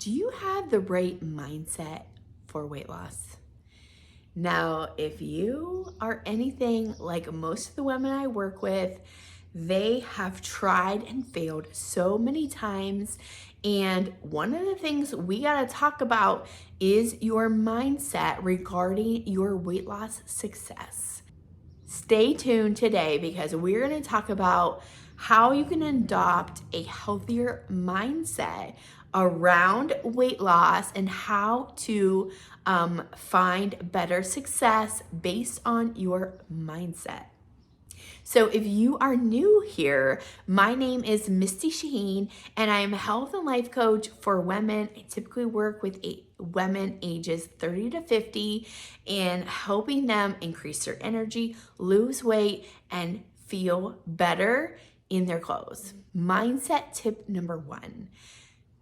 Do you have the right mindset for weight loss? Now, if you are anything like most of the women I work with, they have tried and failed so many times. And one of the things we got to talk about is your mindset regarding your weight loss success. Stay tuned today because we're going to talk about how you can adopt a healthier mindset around weight loss and how to find better success based on your mindset. So if you are new here, my name is Misty Shaheen and I am a health and life coach for women. I typically work with women ages 30 to 50 and helping them increase their energy, lose weight, and feel better in their clothes. Mindset tip number 1.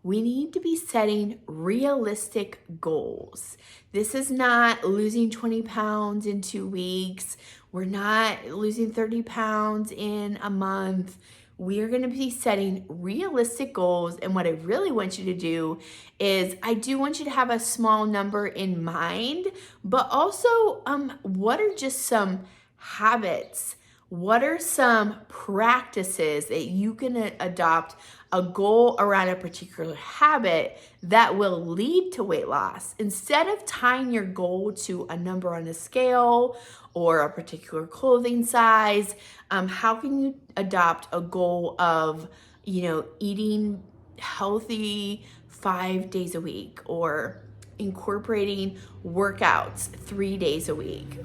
We need to be setting realistic goals. This is not losing 20 pounds in 2 weeks. We're not losing 30 pounds in a month. We are going to be setting realistic goals. And what I really want you to do is I do want you to have a small number in mind, but also what are just some habits? What are some practices that you can adopt a goal around a particular habit that will lead to weight loss? Instead of tying your goal to a number on a scale or a particular clothing size, how can you adopt a goal of, eating healthy 5 days a week or incorporating workouts 3 days a week?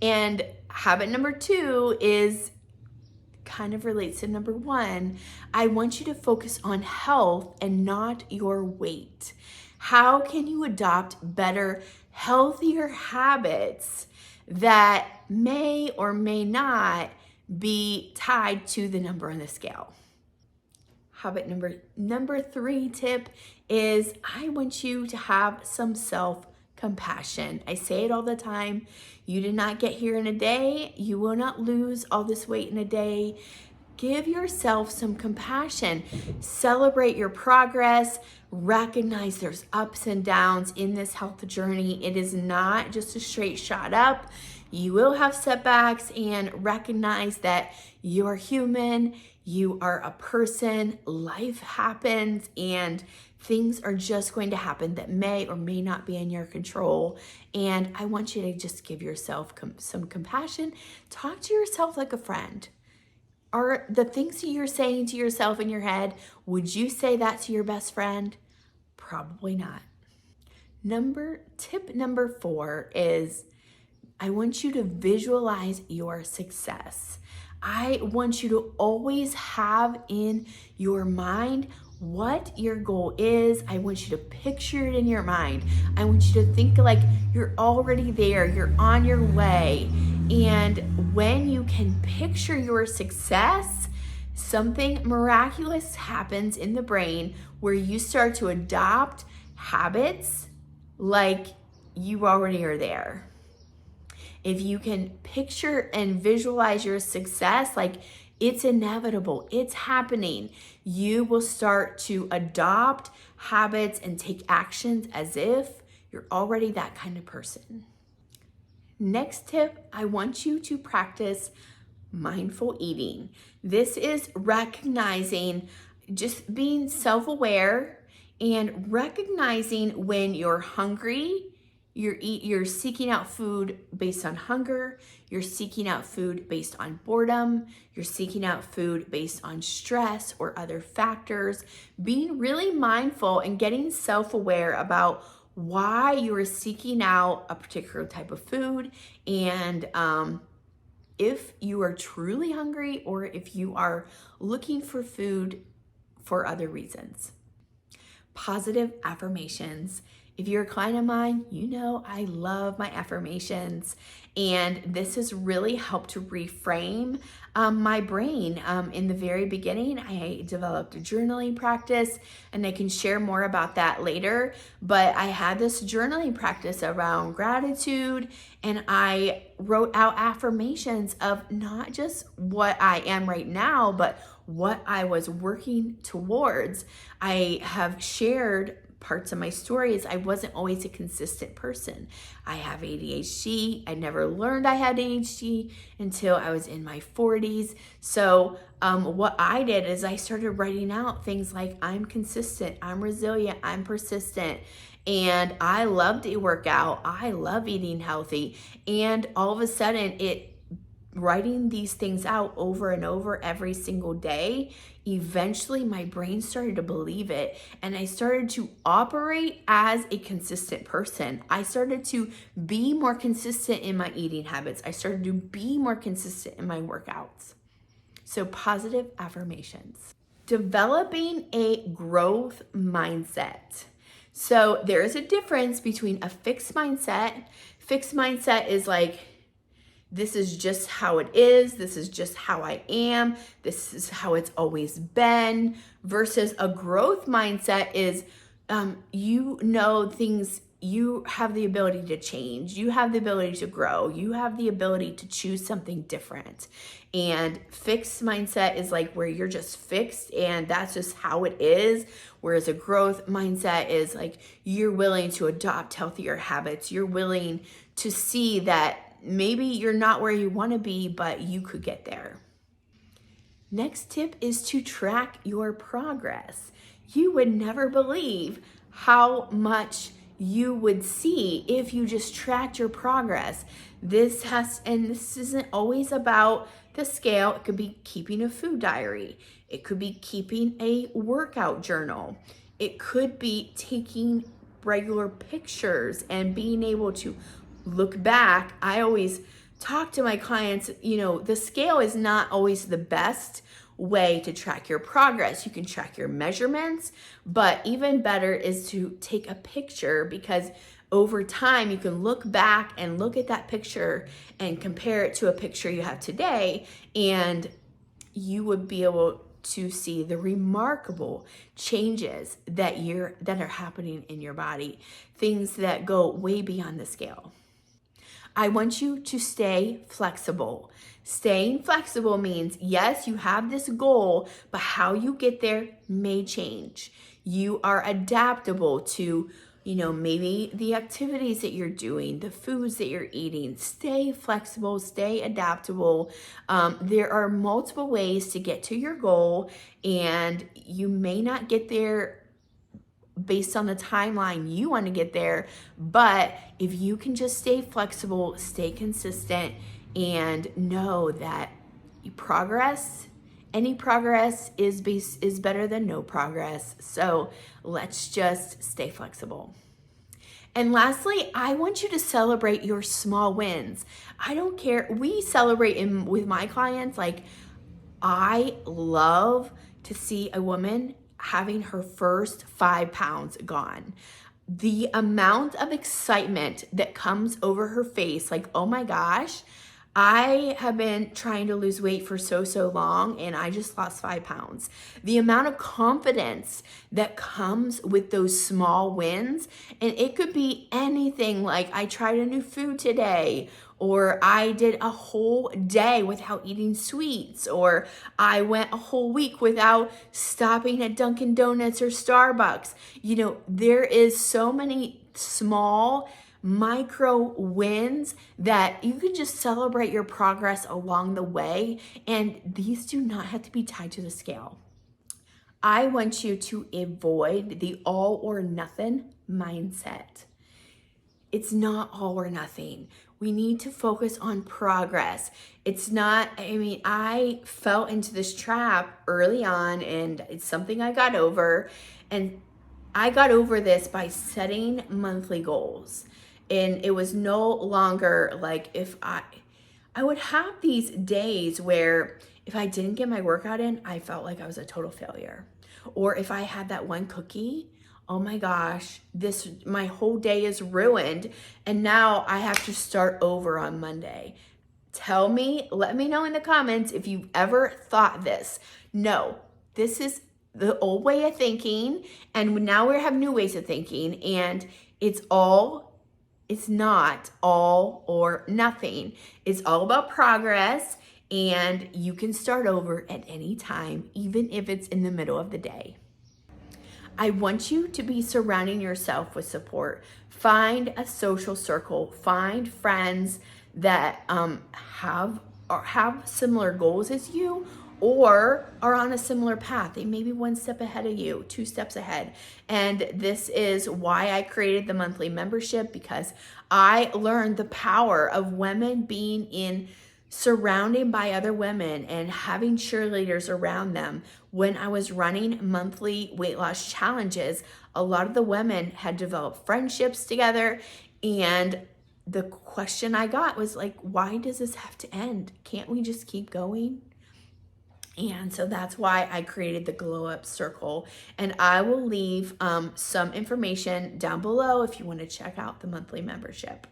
And habit number 2 is kind of relates to number 1. I want you to focus on health and not your weight. How can you adopt better, healthier habits that may or may not be tied to the number on the scale? Habit number 3 tip is I want you to have some self-compassion. I say it all the time. You did not get here in a day. You will not lose all this weight in a day. Give yourself some compassion. Celebrate your progress. Recognize there's ups and downs in this health journey. It is not just a straight shot up. You will have setbacks, and recognize that you're human. You are a person. Life happens, and things are just going to happen that may or may not be in your control. And I want you to just give yourself some compassion. Talk to yourself like a friend. Are the things that you're saying to yourself in your head, would you say that to your best friend? Probably not. Tip number 4 is I want you to visualize your success. I want you to always have in your mind what your goal is. I want you to picture it in your mind. I want you to think like you're already there, you're on your way. And when you can picture your success, something miraculous happens in the brain where you start to adopt habits like you already are there. If you can picture and visualize your success like it's inevitable, it's happening, you will start to adopt habits and take actions as if you're already that kind of person. Next tip, I want you to practice mindful eating. This is recognizing, just being self-aware and recognizing when you're hungry. You're seeking out food based on hunger. You're seeking out food based on boredom. You're seeking out food based on stress or other factors. Being really mindful and getting self-aware about why you are seeking out a particular type of food, and if you are truly hungry or if you are looking for food for other reasons. Positive affirmations. If you're a client of mine, you know I love my affirmations, and this has really helped to reframe my brain. In the very beginning, I developed a journaling practice, and I can share more about that later, but I had this journaling practice around gratitude, and I wrote out affirmations of not just what I am right now, but what I was working towards. I have shared parts of my story is I wasn't always a consistent person. I have ADHD. I never learned I had ADHD until I was in my 40s. So what I did is I started writing out things like I'm consistent, I'm resilient, I'm persistent, and I love to work out. I love eating healthy. And all of a sudden writing these things out over and over every single day, eventually my brain started to believe it, and I started to operate as a consistent person. I started to be more consistent in my eating habits. I started to be more consistent in my workouts. So positive affirmations. Developing a growth mindset. So there is a difference between a fixed mindset. Fixed mindset is like, this is just how it is. This is just how I am. This is how it's always been. Versus a growth mindset is, things, you have the ability to change. You have the ability to grow. You have the ability to choose something different. And fixed mindset is like where you're just fixed and that's just how it is. Whereas a growth mindset is like you're willing to adopt healthier habits. You're willing to see that maybe you're not where you want to be, but you could get there. Next tip is to track your progress. You would never believe how much you would see if you just tracked your progress. This isn't always about the scale. It could be keeping a food diary. It could be keeping a workout journal. It could be taking regular pictures and being able to look back. I always talk to my clients, the scale is not always the best way to track your progress. You can track your measurements, but even better is to take a picture, because over time you can look back and look at that picture and compare it to a picture you have today, and you would be able to see the remarkable changes that are happening in your body, things that go way beyond the scale. I want you to stay flexible. Staying flexible means, yes, you have this goal, but how you get there may change. You are adaptable to, maybe the activities that you're doing, the foods that you're eating. Stay flexible, stay adaptable. There are multiple ways to get to your goal, and you may not get there based on the timeline you want to get there. But if you can just stay flexible, stay consistent, and know that any progress is better than no progress. So let's just stay flexible. And lastly, I want you to celebrate your small wins. I don't care. We celebrate with my clients. Like, I love to see a woman having her first 5 pounds gone. The amount of excitement that comes over her face, like, oh my gosh, I have been trying to lose weight for so long and I just lost 5 pounds. The amount of confidence that comes with those small wins, and it could be anything, like I tried a new food today, or I did a whole day without eating sweets, or I went a whole week without stopping at Dunkin' Donuts or Starbucks. There is so many small micro wins that you can just celebrate your progress along the way, and these do not have to be tied to the scale. I want you to avoid the all or nothing mindset. It's not all or nothing. We need to focus on progress. I fell into this trap early on, and it's something I got over. And I got over this by setting monthly goals. And it was no longer like if I would have these days where if I didn't get my workout in, I felt like I was a total failure. Or if I had that one cookie, oh my gosh, my whole day is ruined, and now I have to start over on Monday. Let me know in the comments if you've ever thought this. No, this is the old way of thinking, and now we have new ways of thinking, and it's not all or nothing. It's all about progress, and you can start over at any time, even if it's in the middle of the day. I want you to be surrounding yourself with support. Find a social circle, find friends that have similar goals as you or are on a similar path. They may be one step ahead of you, two steps ahead. And this is why I created the monthly membership, because I learned the power of women being in surrounded by other women and having cheerleaders around them. When I was running monthly weight loss challenges, a lot of the women had developed friendships together, and the question I got was like, why does this have to end? Can't we just keep going? And so that's why I created the Glow Up Circle. And I will leave some information down below if you want to check out the monthly membership.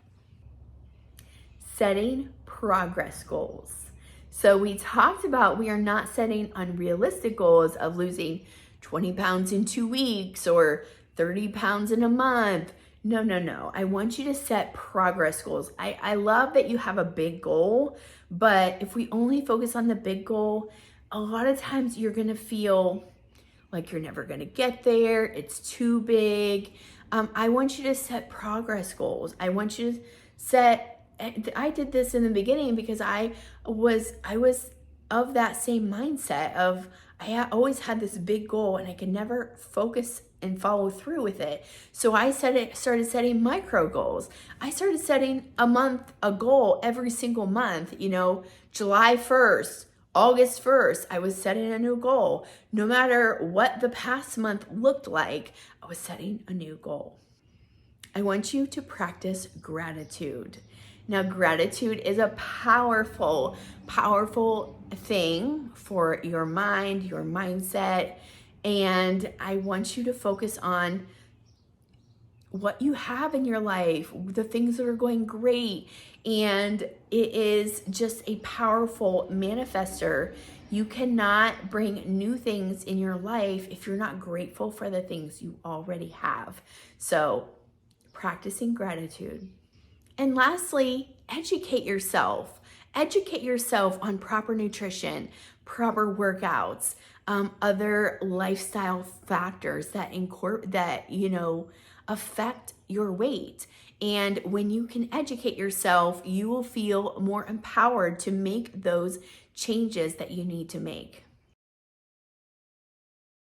Setting progress goals. So we talked about we are not setting unrealistic goals of losing 20 pounds in 2 weeks or 30 pounds in a month. No. I want you to set progress goals. I love that you have a big goal, but if we only focus on the big goal, a lot of times you're going to feel like you're never going to get there. It's too big. I want you to set progress goals. I want you to set, I did this in the beginning because I was of that same mindset of I always had this big goal and I could never focus and follow through with it. So I started setting micro goals. I started setting a goal every single month. July 1st, August 1st, I was setting a new goal. No matter what the past month looked like, I was setting a new goal. I want you to practice gratitude. Now, gratitude is a powerful, powerful thing for your mind, your mindset. And I want you to focus on what you have in your life, the things that are going great. And it is just a powerful manifester. You cannot bring new things in your life if you're not grateful for the things you already have. So, practicing gratitude. And lastly, educate yourself. Educate yourself on proper nutrition, proper workouts, other lifestyle factors that affect your weight. And when you can educate yourself, you will feel more empowered to make those changes that you need to make.